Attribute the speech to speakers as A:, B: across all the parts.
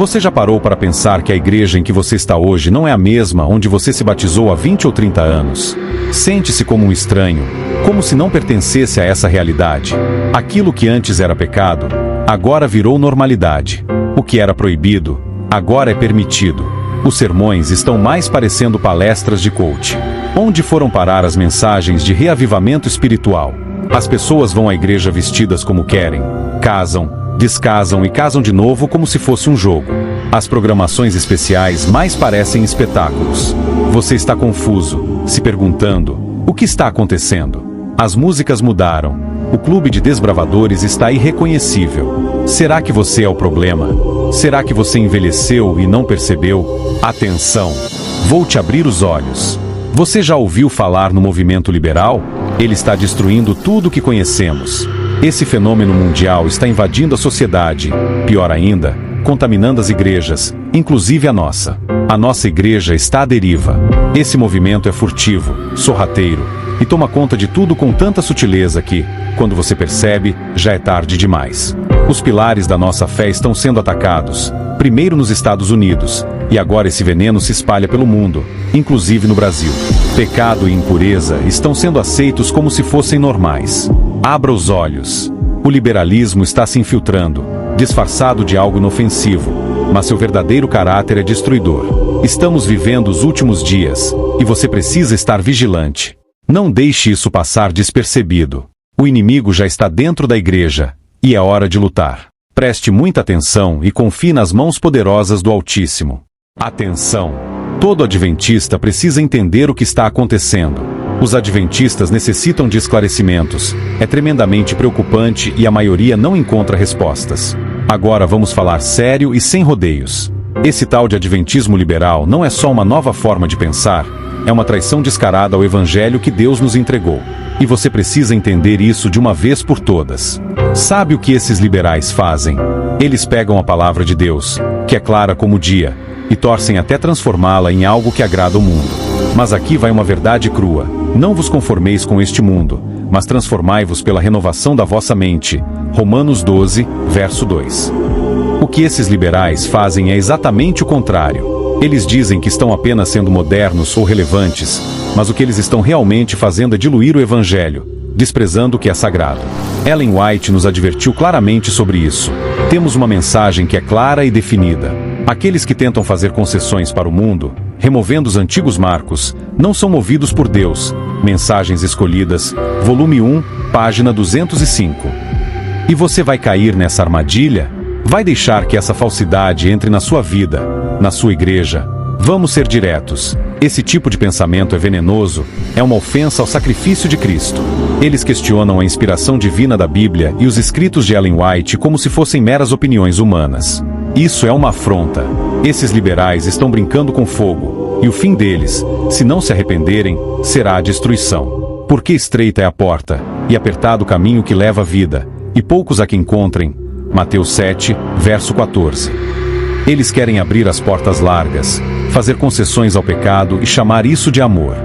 A: Você já parou para pensar que a igreja em que você está hoje não é a mesma onde você se batizou há 20 ou 30 anos? Sente-se como um estranho, como se não pertencesse a essa realidade. Aquilo que antes era pecado, agora virou normalidade. O que era proibido, agora é permitido. Os sermões estão mais parecendo palestras de coach. Onde foram parar as mensagens de reavivamento espiritual? As pessoas vão à igreja vestidas como querem, casam, descasam e casam de novo como se fosse um jogo. As programações especiais mais parecem espetáculos. Você está confuso, se perguntando, o que está acontecendo? As músicas mudaram. O clube de desbravadores está irreconhecível. Será que você é o problema? Será que você envelheceu e não percebeu? Atenção! Vou te abrir os olhos. Você já ouviu falar no movimento liberal? Ele está destruindo tudo o que conhecemos. Esse fenômeno mundial está invadindo a sociedade. Pior ainda, contaminando as igrejas, inclusive a nossa. A nossa igreja está à deriva. Esse movimento é furtivo, sorrateiro, e toma conta de tudo com tanta sutileza que, quando você percebe, já é tarde demais. Os pilares da nossa fé estão sendo atacados, primeiro nos Estados Unidos, e agora esse veneno se espalha pelo mundo, inclusive no Brasil. Pecado e impureza estão sendo aceitos como se fossem normais. Abra os olhos. O liberalismo está se infiltrando, disfarçado de algo inofensivo, mas seu verdadeiro caráter é destruidor. Estamos vivendo os últimos dias, e você precisa estar vigilante. Não deixe isso passar despercebido. O inimigo já está dentro da igreja, e é hora de lutar. Preste muita atenção e confie nas mãos poderosas do Altíssimo. Atenção! Todo adventista precisa entender o que está acontecendo. Os adventistas necessitam de esclarecimentos. É tremendamente preocupante e a maioria não encontra respostas. Agora vamos falar sério e sem rodeios. Esse tal de adventismo liberal não é só uma nova forma de pensar, é uma traição descarada ao evangelho que Deus nos entregou. E você precisa entender isso de uma vez por todas. Sabe o que esses liberais fazem? Eles pegam a palavra de Deus, que é clara como o dia, e torcem até transformá-la em algo que agrada ao mundo. Mas aqui vai uma verdade crua. Não vos conformeis com este mundo, mas transformai-vos pela renovação da vossa mente. Romanos 12, verso 2. O que esses liberais fazem é exatamente o contrário. Eles dizem que estão apenas sendo modernos ou relevantes, mas o que eles estão realmente fazendo é diluir o evangelho, desprezando o que é sagrado. Ellen White nos advertiu claramente sobre isso. Temos uma mensagem que é clara e definida. Aqueles que tentam fazer concessões para o mundo, removendo os antigos marcos, não são movidos por Deus. Mensagens Escolhidas, volume 1, página 205. E você vai cair nessa armadilha? Vai deixar que essa falsidade entre na sua vida, na sua igreja? Vamos ser diretos. Esse tipo de pensamento é venenoso, é uma ofensa ao sacrifício de Cristo. Eles questionam a inspiração divina da Bíblia e os escritos de Ellen White como se fossem meras opiniões humanas. Isso é uma afronta. Esses liberais estão brincando com fogo, e o fim deles, se não se arrependerem, será a destruição. Porque estreita é a porta, e apertado o caminho que leva à vida, e poucos a que encontrem. Mateus 7, verso 14. Eles querem abrir as portas largas, fazer concessões ao pecado e chamar isso de amor.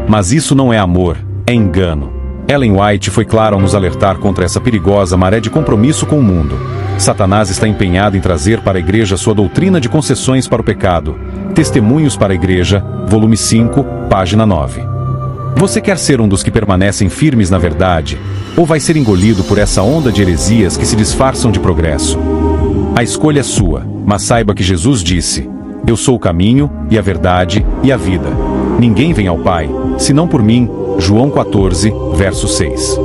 A: Mas isso não é amor, é engano. Ellen White foi clara ao nos alertar contra essa perigosa maré de compromisso com o mundo. Satanás está empenhado em trazer para a igreja sua doutrina de concessões para o pecado. Testemunhos para a Igreja, volume 5, página 9. Você quer ser um dos que permanecem firmes na verdade, ou vai ser engolido por essa onda de heresias que se disfarçam de progresso? A escolha é sua, mas saiba que Jesus disse: Eu sou o caminho, e a verdade, e a vida. Ninguém vem ao Pai, senão por mim. João 14, verso 6.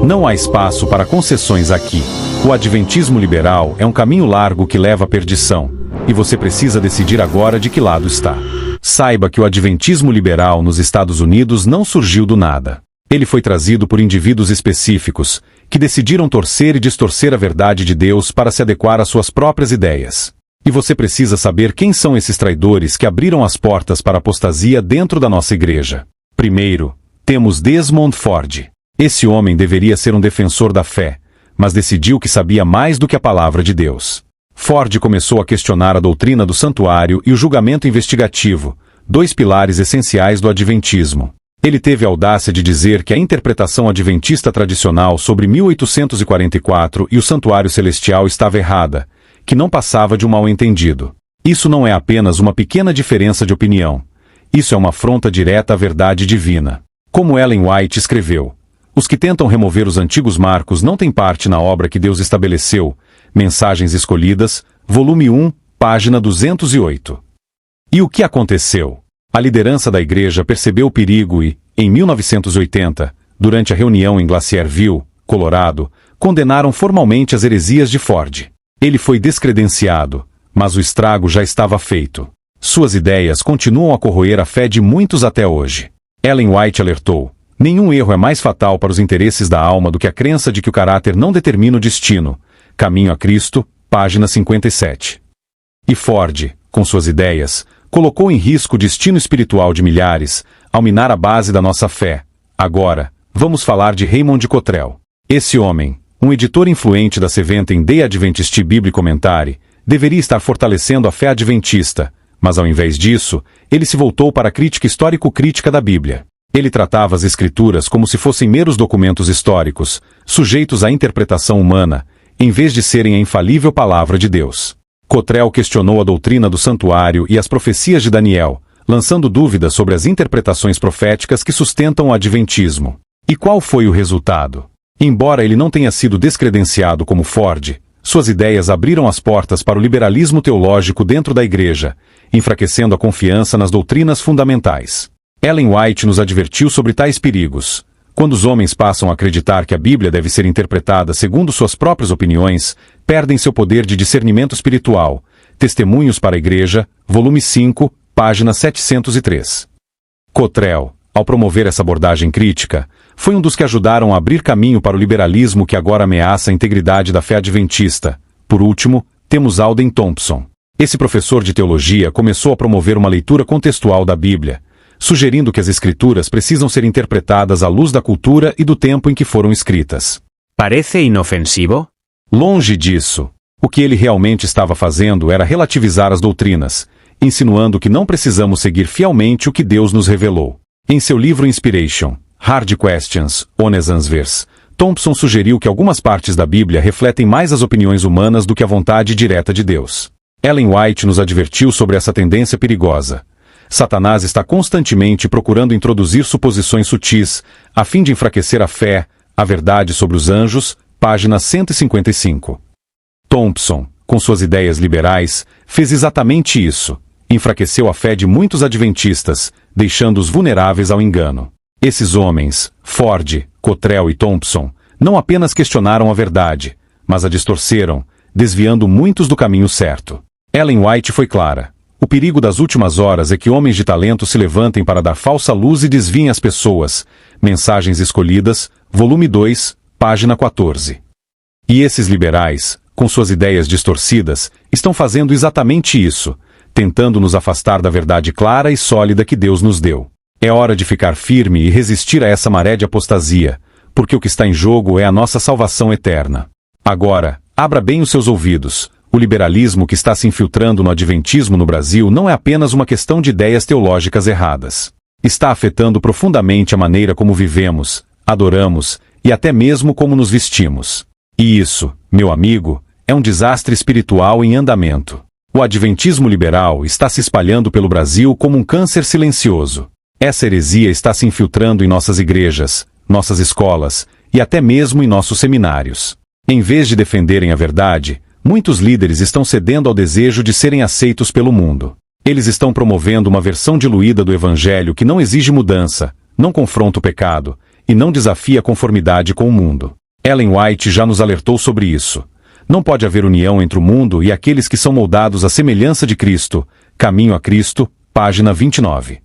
A: Não há espaço para concessões aqui. O adventismo liberal é um caminho largo que leva à perdição, e você precisa decidir agora de que lado está. Saiba que o adventismo liberal nos Estados Unidos não surgiu do nada. Ele foi trazido por indivíduos específicos, que decidiram torcer e distorcer a verdade de Deus para se adequar às suas próprias ideias. E você precisa saber quem são esses traidores que abriram as portas para a apostasia dentro da nossa igreja. Primeiro, temos Desmond Ford. Esse homem deveria ser um defensor da fé, mas decidiu que sabia mais do que a palavra de Deus. Ford começou a questionar a doutrina do santuário e o julgamento investigativo, dois pilares essenciais do adventismo. Ele teve a audácia de dizer que a interpretação adventista tradicional sobre 1844 e o santuário celestial estava errada, que não passava de um mal-entendido. Isso não é apenas uma pequena diferença de opinião. Isso é uma afronta direta à verdade divina. Como Ellen White escreveu, os que tentam remover os antigos marcos não têm parte na obra que Deus estabeleceu. Mensagens Escolhidas, volume 1, página 208. E o que aconteceu? A liderança da igreja percebeu o perigo e, em 1980, durante a reunião em Glacierville, Colorado, condenaram formalmente as heresias de Ford. Ele foi descredenciado, mas o estrago já estava feito. Suas ideias continuam a corroer a fé de muitos até hoje. Ellen White alertou: nenhum erro é mais fatal para os interesses da alma do que a crença de que o caráter não determina o destino. Caminho a Cristo, página 57. E Ford, com suas ideias, colocou em risco o destino espiritual de milhares, ao minar a base da nossa fé. Agora, vamos falar de Raymond Cottrell. Esse homem, um editor influente da Seventh-day Adventist Bible Commentary, deveria estar fortalecendo a fé adventista, mas ao invés disso, ele se voltou para a crítica histórico-crítica da Bíblia. Ele tratava as Escrituras como se fossem meros documentos históricos, sujeitos à interpretação humana, em vez de serem a infalível palavra de Deus. Cottrell questionou a doutrina do santuário e as profecias de Daniel, lançando dúvidas sobre as interpretações proféticas que sustentam o adventismo. E qual foi o resultado? Embora ele não tenha sido descredenciado como Ford, suas ideias abriram as portas para o liberalismo teológico dentro da igreja, enfraquecendo a confiança nas doutrinas fundamentais. Ellen White nos advertiu sobre tais perigos. Quando os homens passam a acreditar que a Bíblia deve ser interpretada segundo suas próprias opiniões, perdem seu poder de discernimento espiritual. Testemunhos para a Igreja, volume 5, página 703. Cottrell, ao promover essa abordagem crítica, foi um dos que ajudaram a abrir caminho para o liberalismo que agora ameaça a integridade da fé adventista. Por último, temos Alden Thompson. Esse professor de teologia começou a promover uma leitura contextual da Bíblia, sugerindo que as Escrituras precisam ser interpretadas à luz da cultura e do tempo em que foram escritas.
B: Parece inofensivo?
A: Longe disso. O que ele realmente estava fazendo era relativizar as doutrinas, insinuando que não precisamos seguir fielmente o que Deus nos revelou. Em seu livro Inspiration, Hard Questions, Honest Answers, Thompson sugeriu que algumas partes da Bíblia refletem mais as opiniões humanas do que a vontade direta de Deus. Ellen White nos advertiu sobre essa tendência perigosa. Satanás está constantemente procurando introduzir suposições sutis, a fim de enfraquecer a fé, a verdade sobre os anjos, página 155. Thompson, com suas ideias liberais, fez exatamente isso. Enfraqueceu a fé de muitos adventistas, deixando-os vulneráveis ao engano. Esses homens, Ford, Cottrell e Thompson, não apenas questionaram a verdade, mas a distorceram, desviando muitos do caminho certo. Ellen White foi clara. O perigo das últimas horas é que homens de talento se levantem para dar falsa luz e desviem as pessoas. Mensagens Escolhidas, volume 2, página 14. E esses liberais, com suas ideias distorcidas, estão fazendo exatamente isso, tentando nos afastar da verdade clara e sólida que Deus nos deu. É hora de ficar firme e resistir a essa maré de apostasia, porque o que está em jogo é a nossa salvação eterna. Agora, abra bem os seus ouvidos. O liberalismo que está se infiltrando no adventismo no Brasil não é apenas uma questão de ideias teológicas erradas. Está afetando profundamente a maneira como vivemos, adoramos e até mesmo como nos vestimos. E isso, meu amigo, é um desastre espiritual em andamento. O adventismo liberal está se espalhando pelo Brasil como um câncer silencioso. Essa heresia está se infiltrando em nossas igrejas, nossas escolas e até mesmo em nossos seminários. Em vez de defenderem a verdade, muitos líderes estão cedendo ao desejo de serem aceitos pelo mundo. Eles estão promovendo uma versão diluída do evangelho que não exige mudança, não confronta o pecado e não desafia a conformidade com o mundo. Ellen White já nos alertou sobre isso. Não pode haver união entre o mundo e aqueles que são moldados à semelhança de Cristo. Caminho a Cristo, página 29.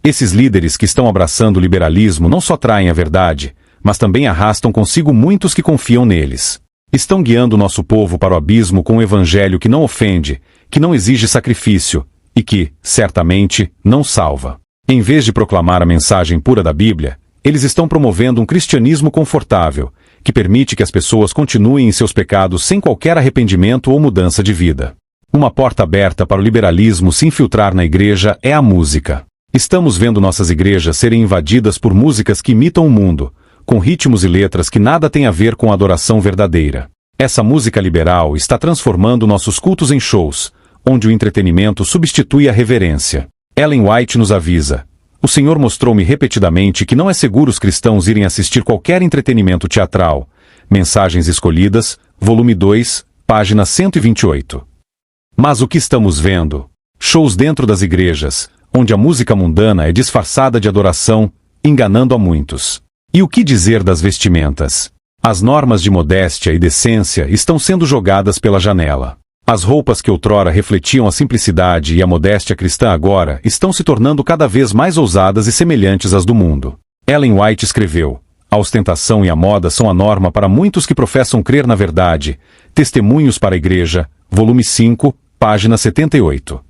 A: Esses líderes que estão abraçando o liberalismo não só traem a verdade, mas também arrastam consigo muitos que confiam neles. Estão guiando nosso povo para o abismo com um evangelho que não ofende, que não exige sacrifício e que, certamente, não salva. Em vez de proclamar a mensagem pura da Bíblia, eles estão promovendo um cristianismo confortável, que permite que as pessoas continuem em seus pecados sem qualquer arrependimento ou mudança de vida. Uma porta aberta para o liberalismo se infiltrar na igreja é a música. Estamos vendo nossas igrejas serem invadidas por músicas que imitam o mundo, com ritmos e letras que nada têm a ver com a adoração verdadeira. Essa música liberal está transformando nossos cultos em shows, onde o entretenimento substitui a reverência. Ellen White nos avisa: o Senhor mostrou-me repetidamente que não é seguro os cristãos irem assistir qualquer entretenimento teatral. Mensagens Escolhidas, volume 2, página 128. Mas o que estamos vendo? Shows dentro das igrejas, onde a música mundana é disfarçada de adoração, enganando a muitos. E o que dizer das vestimentas? As normas de modéstia e decência estão sendo jogadas pela janela. As roupas que outrora refletiam a simplicidade e a modéstia cristã agora estão se tornando cada vez mais ousadas e semelhantes às do mundo. Ellen White escreveu: a ostentação e a moda são a norma para muitos que professam crer na verdade. Testemunhos para a Igreja, volume 5, página 78.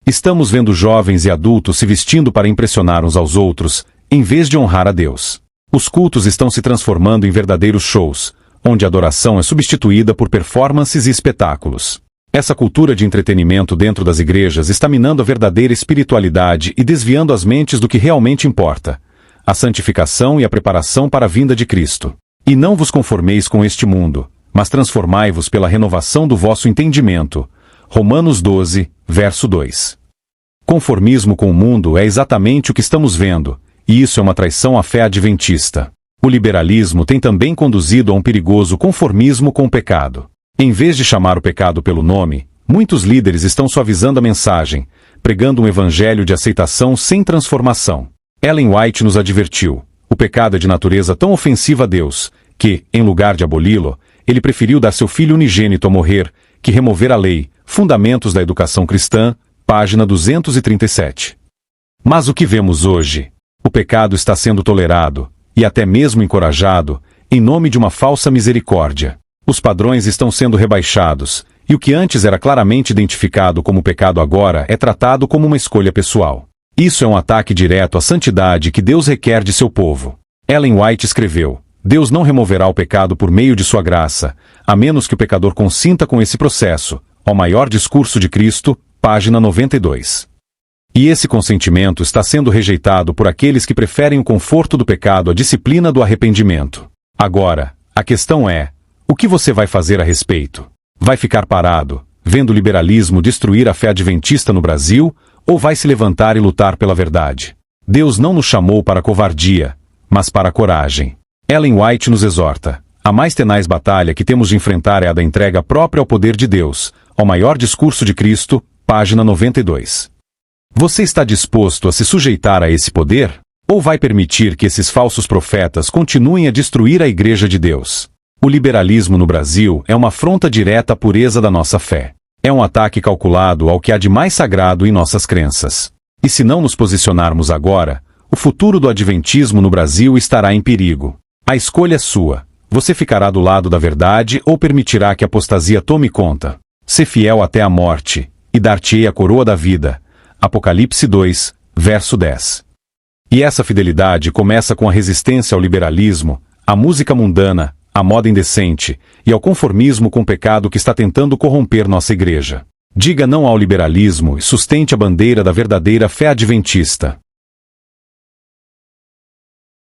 A: Estamos vendo jovens e adultos se vestindo para impressionar uns aos outros, em vez de honrar a Deus. Os cultos estão se transformando em verdadeiros shows, onde a adoração é substituída por performances e espetáculos. Essa cultura de entretenimento dentro das igrejas está minando a verdadeira espiritualidade e desviando as mentes do que realmente importa: a santificação e a preparação para a vinda de Cristo. E não vos conformeis com este mundo, mas transformai-vos pela renovação do vosso entendimento. Romanos 12, verso 2. Conformismo com o mundo é exatamente o que estamos vendo, e isso é uma traição à fé adventista. O liberalismo tem também conduzido a um perigoso conformismo com o pecado. Em vez de chamar o pecado pelo nome, muitos líderes estão suavizando a mensagem, pregando um evangelho de aceitação sem transformação. Ellen White nos advertiu: o pecado é de natureza tão ofensiva a Deus, que, em lugar de aboli-lo, ele preferiu dar seu filho unigênito a morrer, que remover a lei. Fundamentos da Educação Cristã, página 237. Mas o que vemos hoje? O pecado está sendo tolerado, e até mesmo encorajado, em nome de uma falsa misericórdia. Os padrões estão sendo rebaixados, e o que antes era claramente identificado como pecado agora é tratado como uma escolha pessoal. Isso é um ataque direto à santidade que Deus requer de seu povo. Ellen White escreveu: Deus não removerá o pecado por meio de sua graça, a menos que o pecador consinta com esse processo. Ao Maior Discurso de Cristo, página 92. E esse consentimento está sendo rejeitado por aqueles que preferem o conforto do pecado à disciplina do arrependimento. Agora, a questão é: o que você vai fazer a respeito? Vai ficar parado, vendo o liberalismo destruir a fé adventista no Brasil, ou vai se levantar e lutar pela verdade? Deus não nos chamou para a covardia, mas para a coragem. Ellen White nos exorta: a mais tenaz batalha que temos de enfrentar é a da entrega própria ao poder de Deus. Ao Maior Discurso de Cristo, página 92. Você está disposto a se sujeitar a esse poder? Ou vai permitir que esses falsos profetas continuem a destruir a Igreja de Deus? O liberalismo no Brasil é uma afronta direta à pureza da nossa fé. É um ataque calculado ao que há de mais sagrado em nossas crenças. E se não nos posicionarmos agora, o futuro do adventismo no Brasil estará em perigo. A escolha é sua. Você ficará do lado da verdade ou permitirá que a apostasia tome conta? Sê fiel até a morte, e dar-te-ei a coroa da vida. Apocalipse 2, verso 10. E essa fidelidade começa com a resistência ao liberalismo, à música mundana, à moda indecente, e ao conformismo com o pecado que está tentando corromper nossa igreja. Diga não ao liberalismo e sustente a bandeira da verdadeira fé adventista.